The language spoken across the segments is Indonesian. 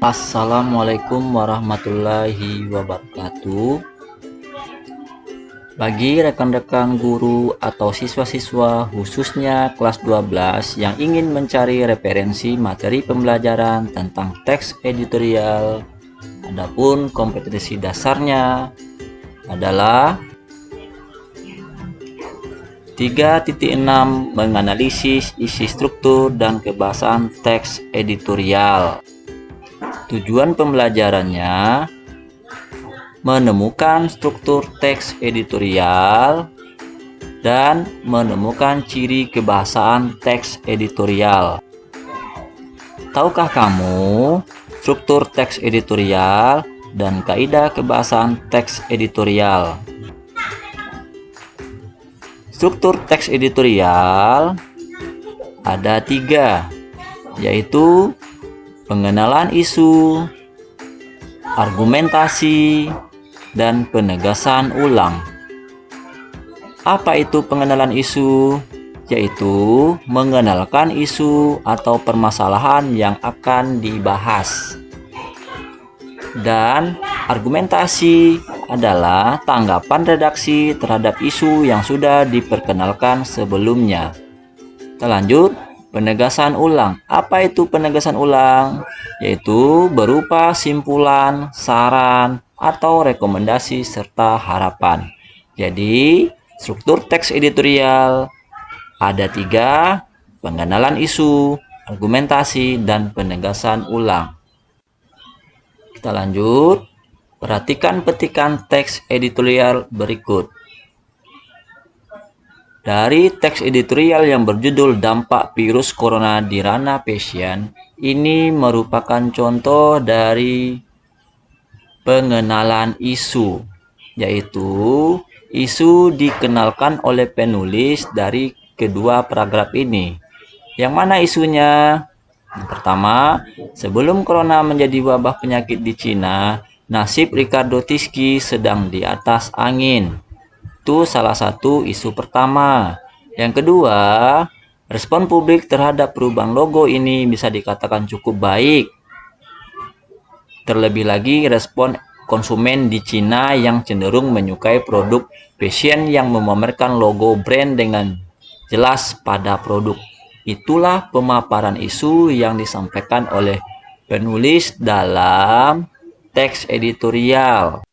Assalamualaikum warahmatullahi wabarakatuh. Bagi rekan-rekan guru atau siswa-siswa khususnya kelas 12 yang ingin mencari referensi materi pembelajaran tentang teks editorial, adapun kompetensi dasarnya adalah 3.6 menganalisis isi struktur dan kebahasaan teks editorial. Tujuan pembelajarannya menemukan struktur teks editorial dan menemukan ciri kebahasaan teks editorial. Tahukah kamu struktur teks editorial dan kaidah kebahasaan teks editorial? Struktur teks editorial ada 3, yaitu pengenalan isu, argumentasi, dan penegasan ulang. Apa itu pengenalan isu? Yaitu mengenalkan isu atau permasalahan yang akan dibahas. Dan argumentasi adalah tanggapan redaksi terhadap isu yang sudah diperkenalkan sebelumnya. Kita lanjut. Penegasan ulang. Apa itu penegasan ulang? Yaitu berupa simpulan, saran, atau rekomendasi serta harapan. Jadi, struktur teks editorial ada 3, pengenalan isu, argumentasi, dan penegasan ulang. Kita lanjut. Perhatikan petikan teks editorial berikut. Dari teks editorial yang berjudul Dampak Virus Corona di Ranah Passion, ini merupakan contoh dari pengenalan isu, yaitu isu dikenalkan oleh penulis dari kedua paragraf ini. Yang mana isunya? Yang pertama, sebelum corona menjadi wabah penyakit di Cina, nasib Ricardo Tisci sedang di atas angin. Itu salah satu isu pertama. Yang kedua, respon publik terhadap perubahan logo ini bisa dikatakan cukup baik. Terlebih lagi respon konsumen di Cina yang cenderung menyukai produk fashion yang memamerkan logo brand dengan jelas pada produk. Itulah pemaparan isu yang disampaikan oleh penulis dalam teks editorial.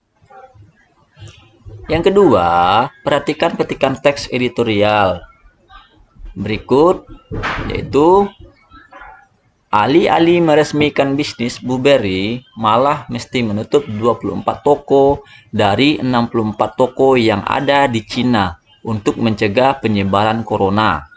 Yang kedua, perhatikan petikan teks editorial berikut, yaitu alih-alih meresmikan bisnis Burberry, malah mesti menutup 24 toko dari 64 toko yang ada di Cina untuk mencegah penyebaran corona.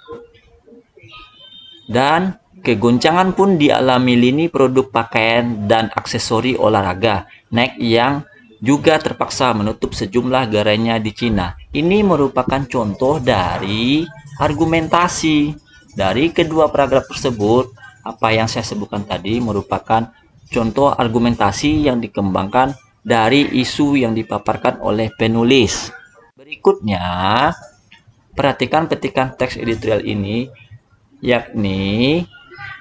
Dan kegoncangan pun dialami lini produk pakaian dan aksesori olahraga Nike yang juga terpaksa menutup sejumlah gerainya di Cina. Ini merupakan contoh dari argumentasi. Dari kedua paragraf tersebut, apa yang saya sebutkan tadi merupakan contoh argumentasi yang dikembangkan dari isu yang dipaparkan oleh penulis. Berikutnya, perhatikan petikan teks editorial ini, yakni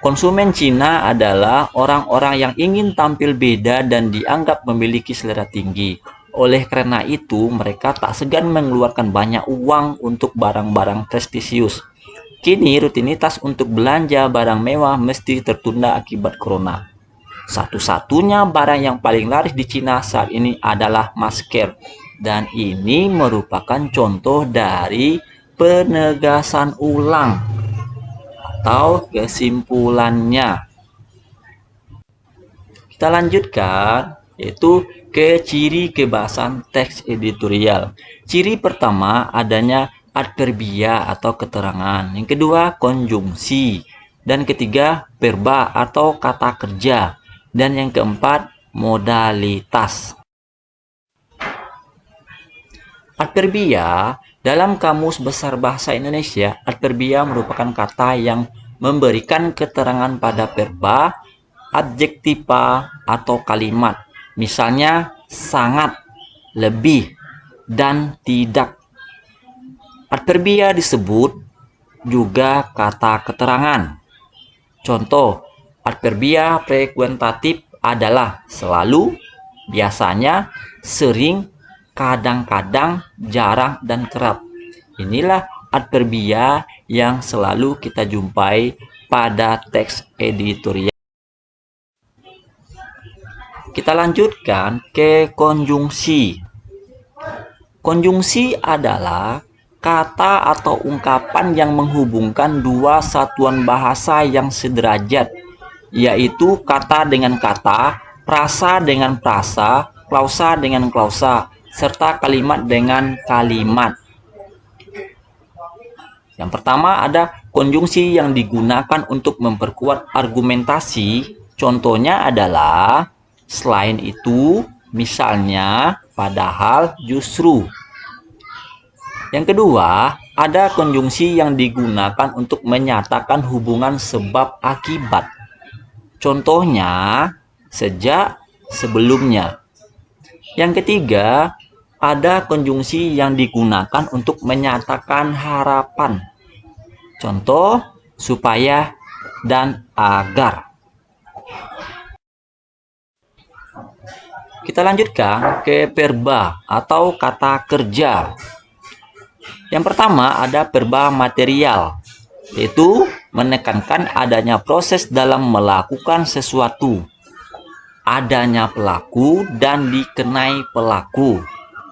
konsumen Cina adalah orang-orang yang ingin tampil beda dan dianggap memiliki selera tinggi. Oleh karena itu, mereka tak segan mengeluarkan banyak uang untuk barang-barang prestisius. Kini, rutinitas untuk belanja barang mewah mesti tertunda akibat corona. Satu-satunya barang yang paling laris di Cina saat ini adalah masker. Dan ini merupakan contoh dari penegasan ulang atau kesimpulannya. Kita lanjutkan, yaitu ke ciri kebahasan teks editorial. Ciri pertama adanya adverbia atau keterangan. Yang kedua konjungsi. Dan ketiga verba atau kata kerja. Dan yang keempat modalitas. Adverbia dalam Kamus Besar Bahasa Indonesia, adverbia merupakan kata yang memberikan keterangan pada verba, adjektiva, atau kalimat. Misalnya, sangat, lebih, dan tidak. Adverbia disebut juga kata keterangan. Contoh, adverbia frekuentatif adalah selalu, biasanya, sering, kadang-kadang, jarang, dan kerap. Inilah adverbia yang selalu kita jumpai pada teks editorial. Kita lanjutkan ke konjungsi. Konjungsi adalah kata atau ungkapan yang menghubungkan dua satuan bahasa yang sederajat, yaitu kata dengan kata, frasa dengan frasa, klausa dengan klausa, serta kalimat dengan kalimat. Yang pertama ada konjungsi yang digunakan untuk memperkuat argumentasi. Contohnya adalah selain itu, misalnya, padahal, justru. Yang kedua, ada konjungsi yang digunakan untuk menyatakan hubungan sebab akibat. Contohnya, sejak, sebelumnya. Yang ketiga, ada konjungsi yang digunakan untuk menyatakan harapan. Contoh, supaya, dan agar. Kita lanjutkan ke verba atau kata kerja. Yang pertama ada verba material, yaitu menekankan adanya proses dalam melakukan sesuatu, adanya pelaku dan dikenai pelaku.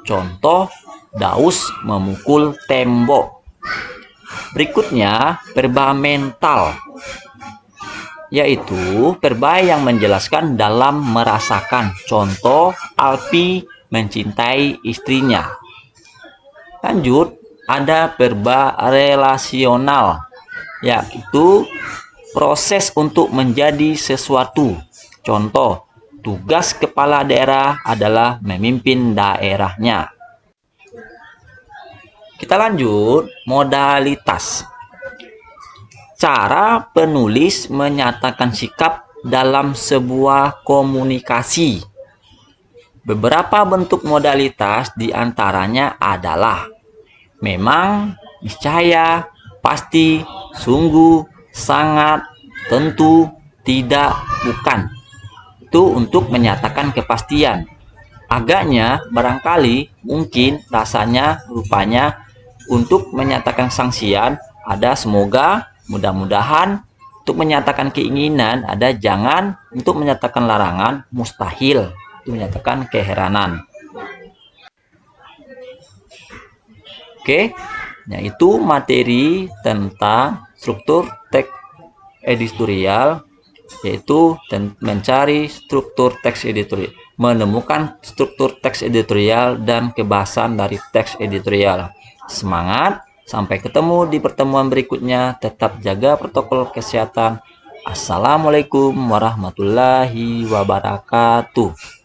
Contoh, Daus memukul tembok. Berikutnya, verba mental, yaitu verba yang menjelaskan dalam merasakan. Contoh, Alpi mencintai istrinya. Lanjut, ada verba relasional, yaitu proses untuk menjadi sesuatu. Contoh, tugas kepala daerah adalah memimpin daerahnya. Kita lanjut, modalitas. Cara penulis menyatakan sikap dalam sebuah komunikasi. Beberapa bentuk modalitas diantaranya adalah memang, niscaya, pasti, sungguh, sangat, tentu, tidak, bukan. Itu untuk menyatakan kepastian. Agaknya, barangkali, mungkin, rasanya, rupanya. Untuk menyatakan sangsian ada semoga, mudah-mudahan. Untuk menyatakan keinginan ada jangan. Untuk menyatakan larangan mustahil. Untuk menyatakan keheranan. Oke, yaitu materi tentang struktur teks editorial, yaitu mencari struktur teks editorial, menemukan struktur teks editorial dan kebahasan dari teks editorial. Semangat, sampai ketemu di pertemuan berikutnya. Tetap jaga protokol kesehatan. Assalamualaikum warahmatullahi wabarakatuh.